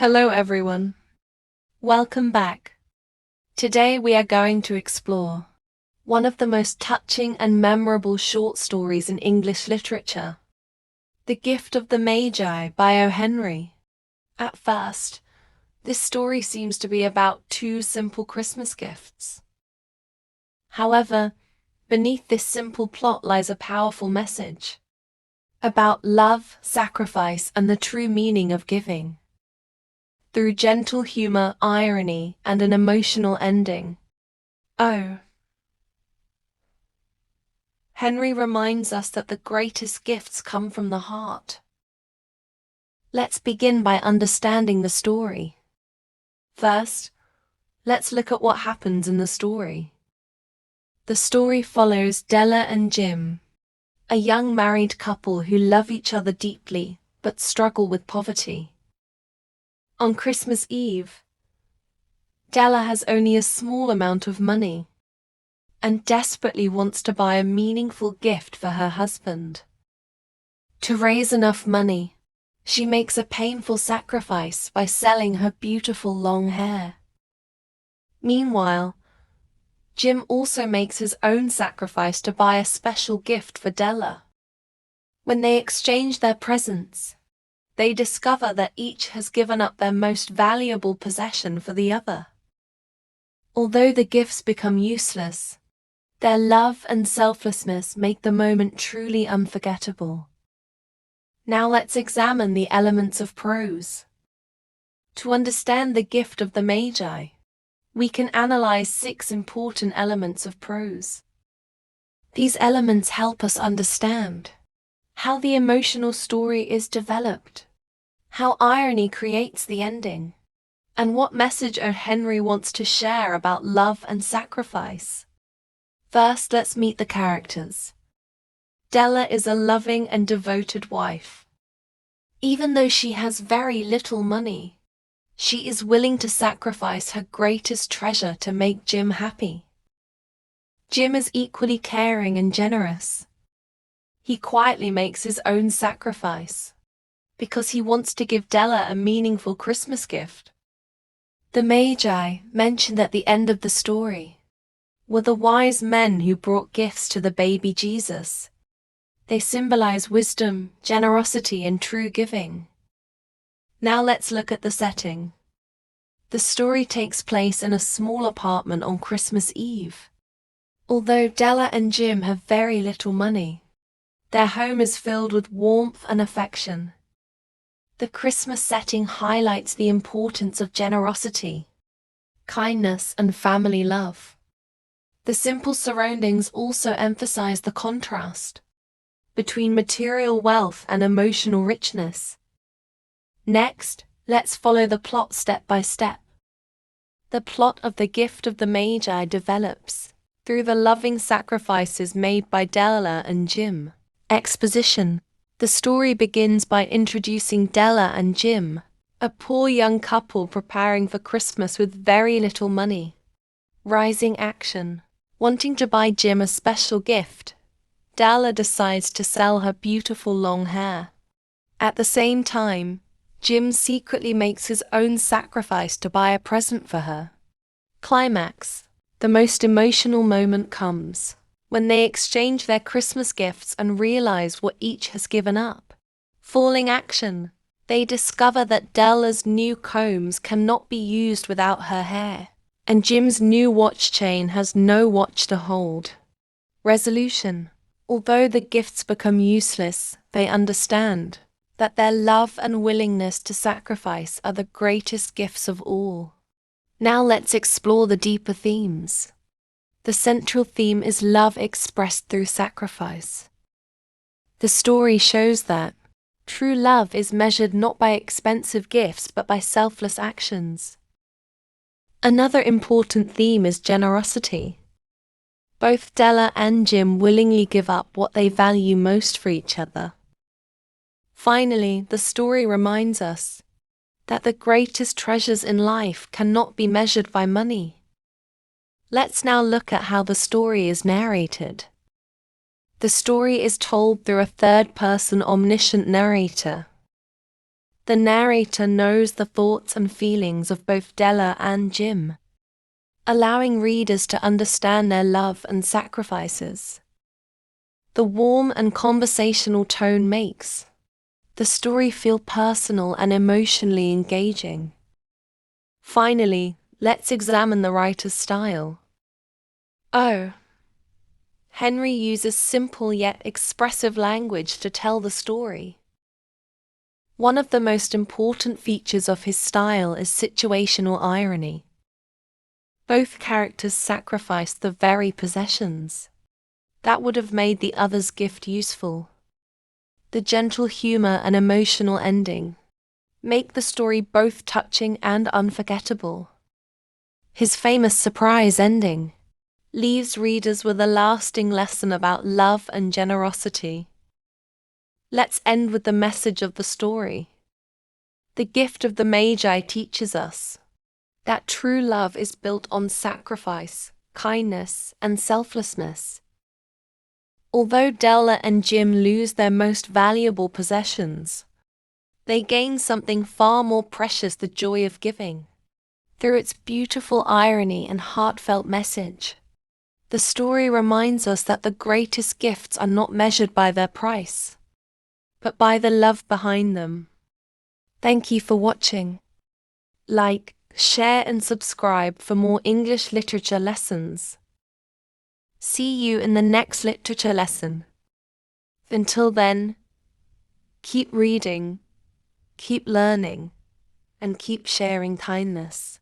Hello everyone. Welcome back. Today we are going to explore one of the most touching and memorable short stories in English literature, The Gift of the Magi by O. Henry. At first, this story seems to be about two simple Christmas gifts. However, beneath this simple plot lies a powerful message about love, sacrifice, and the true meaning of giving. Through gentle humor, irony, and an emotional ending, O. Henry reminds us that the greatest gifts come from the heart. Let's begin by understanding the story. First, let's look at what happens in the story. The story follows Della and Jim, a young married couple who love each other deeply but struggle with poverty. On Christmas Eve, Della has only a small amount of money and desperately wants to buy a meaningful gift for her husband. To raise enough money, she makes a painful sacrifice by selling her beautiful long hair. Meanwhile, Jim also makes his own sacrifice to buy a special gift for Della. When they exchange their presents, they discover that each has given up their most valuable possession for the other. Although the gifts become useless, their love and selflessness make the moment truly unforgettable. Now let's examine the elements of prose. To understand the gift of the Magi, we can analyze 6 important elements of prose. These elements help us understand how the emotional story is developed, how irony creates the ending, and what message O. Henry wants to share about love and sacrifice. First, let's meet the characters. Della is a loving and devoted wife. Even though she has very little money, she is willing to sacrifice her greatest treasure to make Jim happy. Jim is equally caring and generous. He quietly makes his own sacrifice because he wants to give Della a meaningful Christmas gift. The Magi, mentioned at the end of the story, were the wise men who brought gifts to the baby Jesus. They symbolize wisdom, generosity, and true giving. Now let's look at the setting. The story takes place in a small apartment on Christmas Eve. Although Della and Jim have very little money, their home is filled with warmth and affection. The Christmas setting highlights the importance of generosity, kindness, and family love. The simple surroundings also emphasize the contrast between material wealth and emotional richness. Next, let's follow the plot step by step. The plot of The Gift of the Magi develops through the loving sacrifices made by Della and Jim. Exposition. The story begins by introducing Della and Jim, a poor young couple preparing for Christmas with very little money. Rising action. Wanting to buy Jim a special gift, Della decides to sell her beautiful long hair. At the same time, Jim secretly makes his own sacrifice to buy a present for her. Climax. The most emotional moment comes when they exchange their Christmas gifts and realize what each has given up. Falling action. They discover that Della's new combs cannot be used without her hair, and Jim's new watch chain has no watch to hold. Resolution. Although the gifts become useless, they understand that their love and willingness to sacrifice are the greatest gifts of all. Now let's explore the deeper themes. The central theme is love expressed through sacrifice. The story shows that true love is measured not by expensive gifts but by selfless actions. Another important theme is generosity. Both Della and Jim willingly give up what they value most for each other. Finally, the story reminds us that the greatest treasures in life cannot be measured by money. Let's now look at how the story is narrated. The story is told through a third-person omniscient narrator. The narrator knows the thoughts and feelings of both Della and Jim, allowing readers to understand their love and sacrifices. The warm and conversational tone makes the story feel personal and emotionally engaging. Finally, let's examine the writer's style. Oh, Henry uses simple yet expressive language to tell the story. One of the most important features of his style is situational irony. Both characters sacrifice the very possessions that would have made the other's gift useful. The gentle humor and emotional ending make the story both touching and unforgettable. His famous surprise ending leaves readers with a lasting lesson about love and generosity. Let's end with the message of the story. The gift of the Magi teaches us that true love is built on sacrifice, kindness, and selflessness. Although Della and Jim lose their most valuable possessions, they gain something far more precious: the joy of giving. Through its beautiful irony and heartfelt message, the story reminds us that the greatest gifts are not measured by their price, but by the love behind them. Thank you for watching. Like, share and subscribe for more English literature lessons. See you in the next literature lesson. Until then, keep reading, keep learning, and keep sharing kindness.